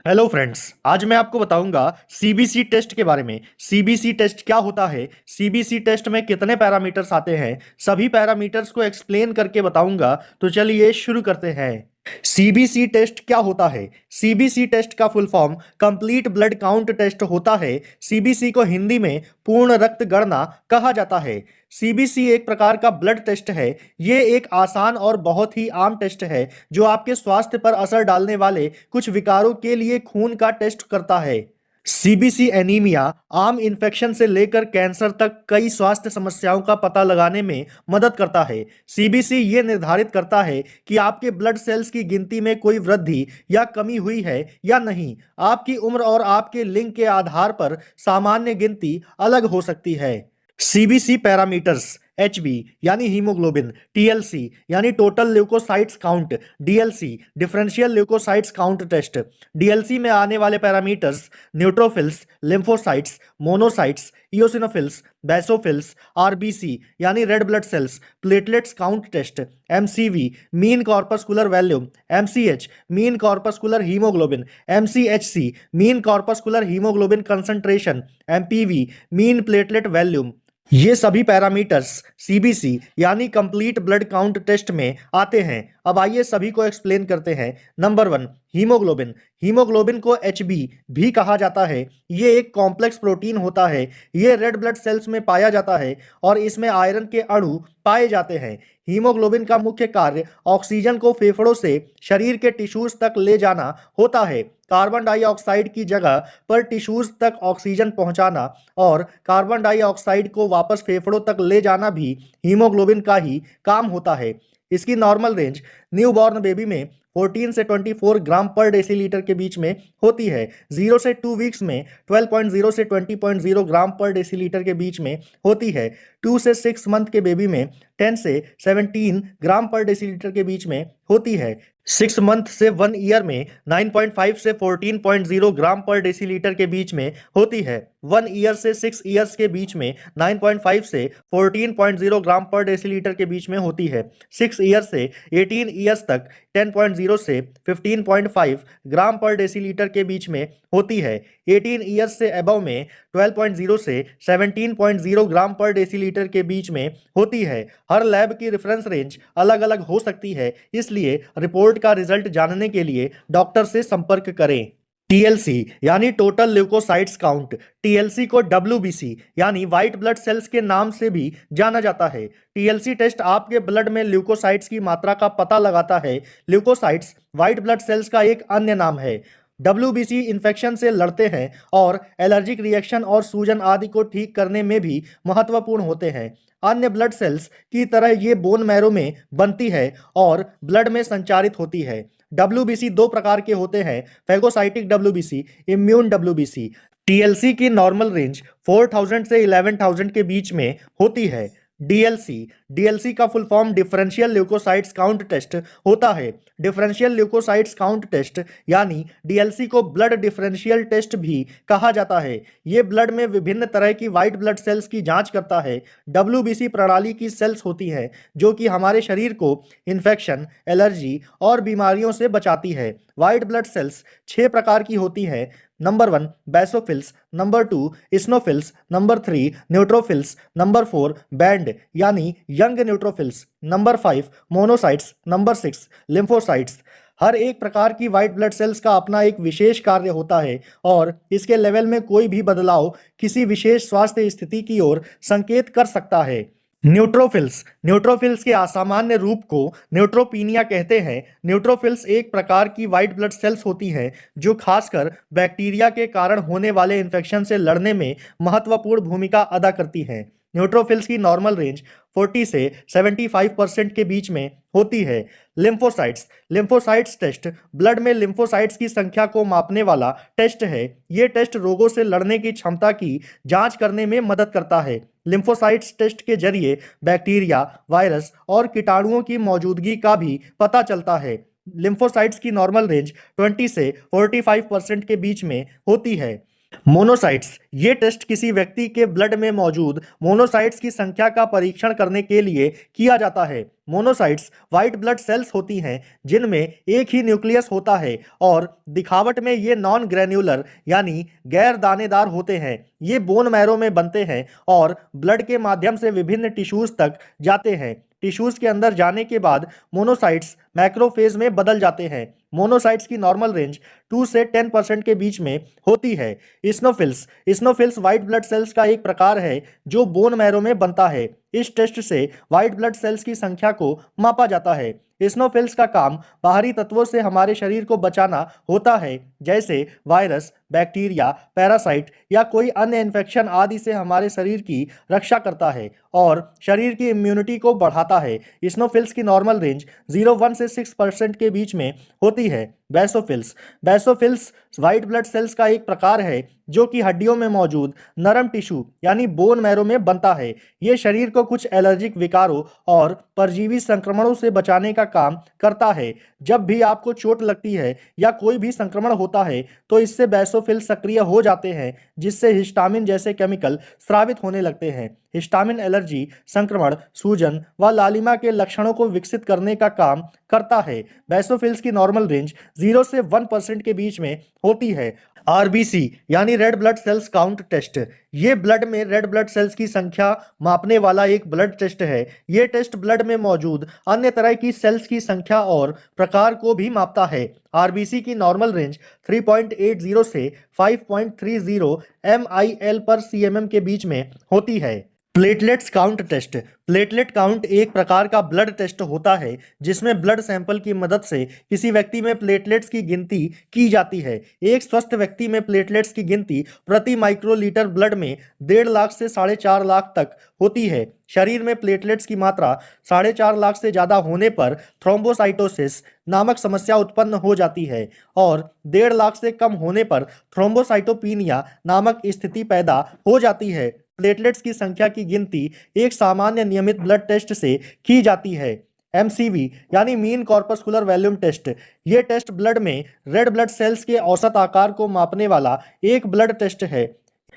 Hello friends, आज मैं आपको बताऊंगा सीबीसी टेस्ट के बारे में। सीबीसी टेस्ट क्या होता है, सीबीसी टेस्ट में कितने पैरामीटर्स आते हैं, सभी पैरामीटर्स को एक्सप्लेन करके बताऊंगा। तो चलिए शुरू करते हैं। सीबीसी टेस्ट क्या होता है? सीबीसी टेस्ट का full form complete blood count test होता है। सीबीसी को हिंदी में पूर्ण रक्त गणना कहा जाता है। सीबीसी एक प्रकार का ब्लड टेस्ट है। ये एक आसान और बहुत ही आम टेस्ट है जो आपके स्वास्थ्य पर असर डालने वाले कुछ विकारों के लिए खून का टेस्ट करता है। सीबीसी एनीमिया, आम इन्फेक्शन से लेकर कैंसर तक कई स्वास्थ्य समस्याओं का पता लगाने में मदद करता है। सीबीसी ये निर्धारित करता है कि आपके ब्लड सेल्स की गिनती में कोई वृद्धि या कमी हुई है या नहीं। आपकी उम्र और आपके लिंग के आधार पर सामान्य गिनती अलग हो सकती है। सीबीसी पैरामीटर्स: एचबी यानी हीमोग्लोबिन, टीएलसी यानी total leucocytes count, DLC differential leukocytes count test. DLC में आने वाले parameters: neutrophils, lymphocytes, monocytes, eosinophils, basophils, RBC यानी red blood cells, platelets count test, MCV mean corpuscular volume, MCH mean corpuscular haemoglobin, MCHC mean corpuscular haemoglobin concentration, MPV mean platelet volume. ये सभी parameters CBC यानी complete blood count test में आते हैं। अब आइए सभी को एक्सप्लेन करते हैं। Number 1, haemoglobin. हीमोग्लोबिन को एचबी भी कहा जाता है। ये एक कॉम्प्लेक्स प्रोटीन होता है। ये रेड ब्लड सेल्स में पाया जाता है और इसमें आयरन के अणु पाए जाते हैं। हीमोग्लोबिन का मुख्य कार्य ऑक्सीजन को फेफड़ों से शरीर के टिश्यूज तक ले जाना होता है। कार्बन डाइऑक्साइड की जगह पर टिश्यूज तक ऑक्सीजन पहुंचाना और कार्बन डाइऑक्साइड को वापस फेफड़ों तक ले जाना भी हीमोग्लोबिन का ही काम होता है। इसकी नॉर्मल रेंज न्यूबॉर्न बेबी में 14 से 24 ग्राम पर डेसीलीटर के बीच में होती है। 0 से 2 वीक्स में 12.0 से 20.0 ग्राम पर डेसीलीटर के बीच में होती है। 2 से 6 मंथ के बेबी में 10 से 17 ग्राम पर डेसीलीटर के बीच में होती है। 6 मंथ से 1 ईयर में 9.5 से 14.0 ग्राम पर डेसीलीटर के बीच में होती है। 1 ईयर से 6 ईयर्स के बीच में 9.5 से 14.0 ग्राम पर डेसीलीटर के बीच में होती है। 6 ईयर से 18 ईयर्स तक 10.0 से 15.5 ग्राम पर डेसीलीटर के बीच में होती है। 18 ईयर्स से अबव में 12.0 से 17.0 ग्राम पर डेसीलीटर के बीच में होती है। हर लैब की रेफरेंस रेंज अलग अलग हो सकती है, इसलिए रिपोर्ट का रिजल्ट जानने के लिए डॉक्टर से संपर्क करें। टीएलसी यानी टोटल ल्यूकोसाइट्स काउंट। टीएलसी को डब्ल्यूबीसी यानी व्हाइट ब्लड सेल्स के नाम से भी जाना जाता है। टीएलसी टेस्ट आपके ब्लड में ल्यूकोसाइट्स की मात्रा का पता लगाता है। ल्यूकोसाइट्स व्हाइट ब्लड सेल्स का एक अन्य नाम है। डब्ल्यूबीसी इन्फेक्शन से लड़ते हैं और एलर्जिक रिएक्शन और सूजन आदि को ठीक करने में भी महत्वपूर्ण होते हैं। अन्य ब्लड सेल्स की तरह ये बोन मैरो में बनती है और ब्लड में संचारित होती है। डब्ल्यूबीसी दो प्रकार के होते हैं: phagocytic WBC, immune WBC. TLC की नॉर्मल रेंज 4000 से 11000 के बीच में होती है। डीएलसी डीएलसी का full form differential leukocytes count test होता है। डिफरेंशियल ल्यूकोसाइट्स काउंट टेस्ट यानी डीएलसी को ब्लड डिफरेंशियल टेस्ट भी कहा जाता है। ये ब्लड में विभिन्न तरह की व्हाइट ब्लड सेल्स की जांच करता है। डब्ल्यूबीसी प्रणाली की सेल्स होती हैं जो कि हमारे शरीर को इन्फेक्शन, एलर्जी और बीमारियों से बचाती है। व्हाइट ब्लड सेल्स 6 प्रकार की होती हैं। Number 1, basophils. Number 2, eosinophils. Number 3, neutrophils. Number 4, band यानी young neutrophils. Number 5, monocytes. Number 6, lymphocytes. हर एक प्रकार की व्हाइट ब्लड सेल्स का अपना एक विशेष कार्य होता है और इसके लेवल में कोई भी बदलाव किसी विशेष स्वास्थ्य स्थिति की ओर संकेत कर सकता है। न्यूट्रोफिल्स न्यूट्रोफिल्स के असामान्य रूप को न्यूट्रोपीनिया कहते हैं। न्यूट्रोफिल्स एक प्रकार की व्हाइट ब्लड सेल्स होती हैं जो खासकर बैक्टीरिया के कारण होने वाले इन्फेक्शन से लड़ने में महत्वपूर्ण भूमिका अदा करती हैं। न्यूट्रोफिल्स की नॉर्मल रेंज 40 से 75% के बीच में होती है। लिम्फोसाइट्स लिम्फोसाइट्स टेस्ट ब्लड में लिम्फोसाइट्स की संख्या को मापने वाला टेस्ट है। ये टेस्ट रोगों से लड़ने की क्षमता की जांच करने में मदद करता है। लिम्फोसाइट्स टेस्ट के जरिए बैक्टीरिया, वायरस और कीटाणुओं की मौजूदगी का भी पता चलता है। लिम्फोसाइट्स की नॉर्मल रेंज 20 से 45% के बीच में होती है। मोनोसाइट्स, ये टेस्ट किसी व्यक्ति के ब्लड में मौजूद मोनोसाइट्स की संख्या का परीक्षण करने के लिए किया जाता है। मोनोसाइट्स व्हाइट ब्लड सेल्स होती हैं जिनमें एक ही न्यूक्लियस होता है और दिखावट में ये नॉन ग्रेन्युलर यानी गैर दानेदार होते हैं। ये बोन मैरो में बनते हैं और ब्लड के माध्यम से विभिन्न टिश्यूज तक जाते हैं। टिश्यूज के अंदर जाने के बाद मोनोसाइट्स मैक्रोफेज में बदल जाते हैं। मोनोसाइट्स की नॉर्मल रेंज 2 से 10% के बीच में होती है। इस्नोफिल्स, इस्नोफिल्स व्हाइट ब्लड सेल्स का एक प्रकार है जो बोन मैरो में बनता है। इस टेस्ट से व्हाइट ब्लड सेल्स की संख्या को मापा जाता है। इस्नोफिल्स का काम बाहरी तत्वों से हमारे शरीर को बचाना होता है, जैसे वायरस, बैक्टीरिया, पैरासाइट या कोई अन्य इन्फेक्शन आदि से हमारे शरीर की रक्षा करता है और शरीर की इम्यूनिटी को बढ़ाता है। इस्नोफिल्स की नॉर्मल रेंज 0.1 से 6% के बीच में होती है। Basophils, basophils white blood sales का एक प्रकार है जो कि हड्डियों में मौजूद नरम टिश्यू यानी बोन मैरो में बनता है। ये शरीर को कुछ एलर्जिक विकारों और परजीवी संक्रमणों से बचाने का काम करता है। जब भी आपको चोट लगती है या कोई भी संक्रमण होता है तो इससे बेसोफिल सक्रिय हो जाते हैं, जिससे हिस्टामिन जैसे केमिकल स्रावित होने लगते हैं। हिस्टामिन एलर्जी, संक्रमण, सूजन व लालिमा के लक्षणों को विकसित करने का काम करता है। बेसोफिल्स की नॉर्मल रेंज 0 से 1% के बीच में होती है। आरबीसी यानी red blood cells count test, ये ब्लड में रेड ब्लड सेल्स की संख्या मापने वाला एक ब्लड टेस्ट है। ये टेस्ट ब्लड में मौजूद अन्य तरह की सेल्स की संख्या और प्रकार को भी मापता है। आरबीसी की नॉर्मल रेंज 3.80 से 5.30 mIl पर सीएमएम के बीच में होती है। Platelets count test, platelet count एक प्रकार का ब्लड टेस्ट होता है जिसमें ब्लड सैंपल की मदद से किसी व्यक्ति में प्लेटलेट्स की गिनती की जाती है। एक स्वस्थ व्यक्ति में प्लेटलेट्स की गिनती प्रति माइक्रोलीटर ब्लड में 1.5 लाख से 4.5 लाख तक होती है। शरीर में प्लेटलेट्स की मात्रा 4.5 लाख से ज़्यादा होने पर थ्रोम्बोसाइटोसिस नामक समस्या उत्पन्न हो जाती है और 1.5 लाख से कम होने पर थ्रोम्बोसाइटोपिनिया नामक स्थिति पैदा हो जाती है। प्लेटलेट्स की संख्या की गिनती एक सामान्य नियमित ब्लड टेस्ट से की जाती है। एमसीवी यानी मीन कॉर्पस्कुलर वॉल्यूम टेस्ट, ये टेस्ट ब्लड में रेड ब्लड सेल्स के औसत आकार को मापने वाला एक ब्लड टेस्ट है।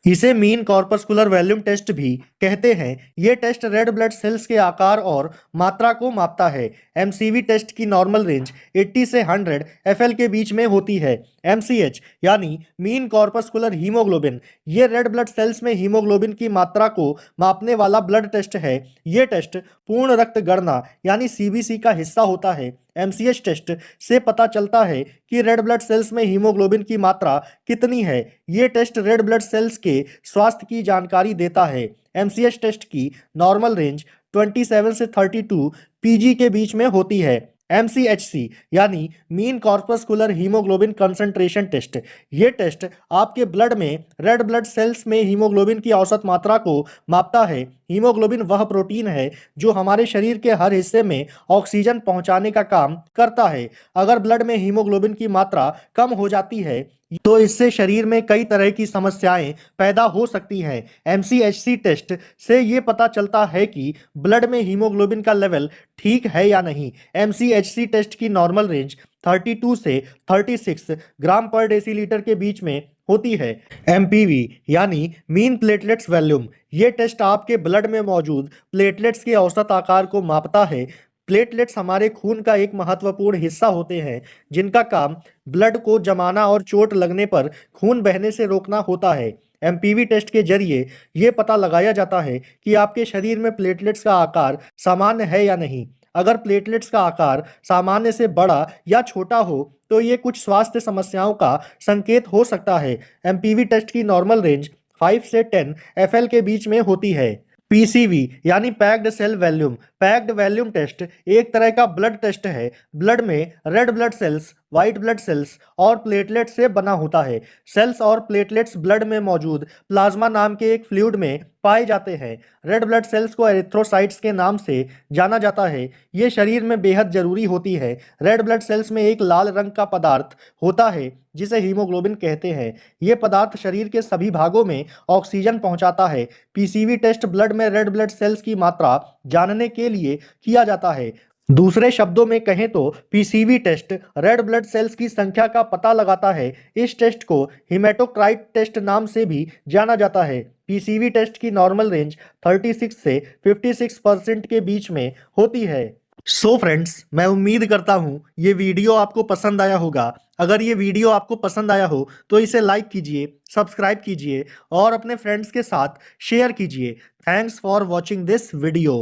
इसे मीन कॉर्पस्कुलर वॉल्यूम टेस्ट भी कहते हैं। ये टेस्ट रेड ब्लड सेल्स के आकार और मात्रा को मापता है। एमसीवी टेस्ट की नॉर्मल रेंज 80 से 100 एफएल के बीच में होती है। एमसीएच यानी मीन कॉर्पस्कुलर हीमोग्लोबिन, ये रेड ब्लड सेल्स में हीमोग्लोबिन की मात्रा को मापने वाला ब्लड टेस्ट है। ये टेस्ट पूर्ण रक्त गणना यानी सीबीसी का हिस्सा होता है। एमसीएच टेस्ट से पता चलता है कि रेड ब्लड सेल्स में हीमोग्लोबिन की मात्रा कितनी है। ये टेस्ट रेड ब्लड सेल्स के स्वास्थ्य की जानकारी देता है। एमसीएच टेस्ट की नॉर्मल रेंज 27 से 32 पीजी के बीच में होती है। एमसीएचसी यानी mean corpuscular haemoglobin concentration test, ये टेस्ट आपके ब्लड में रेड ब्लड सेल्स में हीमोग्लोबिन की औसत मात्रा को मापता है। हीमोग्लोबिन वह प्रोटीन है जो हमारे शरीर के हर हिस्से में ऑक्सीजन पहुंचाने का काम करता है। अगर ब्लड में हीमोग्लोबिन की मात्रा कम हो जाती है तो इससे शरीर में कई तरह की समस्याएं पैदा हो सकती हैं। एमसीएचसी टेस्ट से ये पता चलता है कि ब्लड में हीमोग्लोबिन का लेवल ठीक है या नहीं। एमसीएचसी टेस्ट की नॉर्मल रेंज 32 से 36 ग्राम पर डेसीलीटर के बीच में होती है। एमपीवी यानी मीन प्लेटलेट्स वॉल्यूम, ये टेस्ट आपके ब्लड में मौजूद प्लेटलेट्स के औसत आकार को मापता है। प्लेटलेट्स हमारे खून का एक महत्वपूर्ण हिस्सा होते हैं जिनका काम ब्लड को जमाना और चोट लगने पर खून बहने से रोकना होता है। एमपीवी टेस्ट के जरिए यह पता लगाया जाता है कि आपके शरीर में प्लेटलेट्स का आकार सामान्य है या नहीं। अगर प्लेटलेट्स का आकार सामान्य से बड़ा या छोटा हो तो ये कुछ स्वास्थ्य समस्याओं का संकेत हो सकता है। एमपीवी टेस्ट की नॉर्मल रेंज 5 से 10 एफएल के बीच में होती है। पीसीवी यानी packed cell volume, packed volume test एक तरह का ब्लड टेस्ट है। ब्लड में red blood cells, white blood cells और प्लेटलेट्स से बना होता है। सेल्स और प्लेटलेट्स ब्लड में मौजूद प्लाज्मा नाम के एक फ्लूइड में पाए जाते हैं। रेड ब्लड सेल्स को एरिथ्रोसाइट्स के नाम से जाना जाता है। ये शरीर में बेहद जरूरी होती है। रेड ब्लड सेल्स में एक लाल रंग का पदार्थ होता है जिसे हीमोग्लोबिन कहते हैं। ये पदार्थ शरीर के सभी भागों में ऑक्सीजन पहुंचाता है। पीसीवी टेस्ट ब्लड में रेड ब्लड सेल्स की मात्रा जानने के लिए किया जाता है। दूसरे शब्दों में कहें तो PCV test red blood cells की संख्या का पता लगाता है। इस टेस्ट को हिमेटोक्राइट टेस्ट नाम से भी जाना जाता है। पीसीवी टेस्ट की नॉर्मल रेंज 36 से 56% के बीच में होती है। सो फ्रेंड्स, मैं उम्मीद करता हूँ ये वीडियो आपको पसंद आया होगा। अगर ये वीडियो आपको पसंद आया हो तो इसे लाइक कीजिए, सब्सक्राइब कीजिए और अपने फ्रेंड्स के साथ शेयर कीजिए। Thanks for watching this video.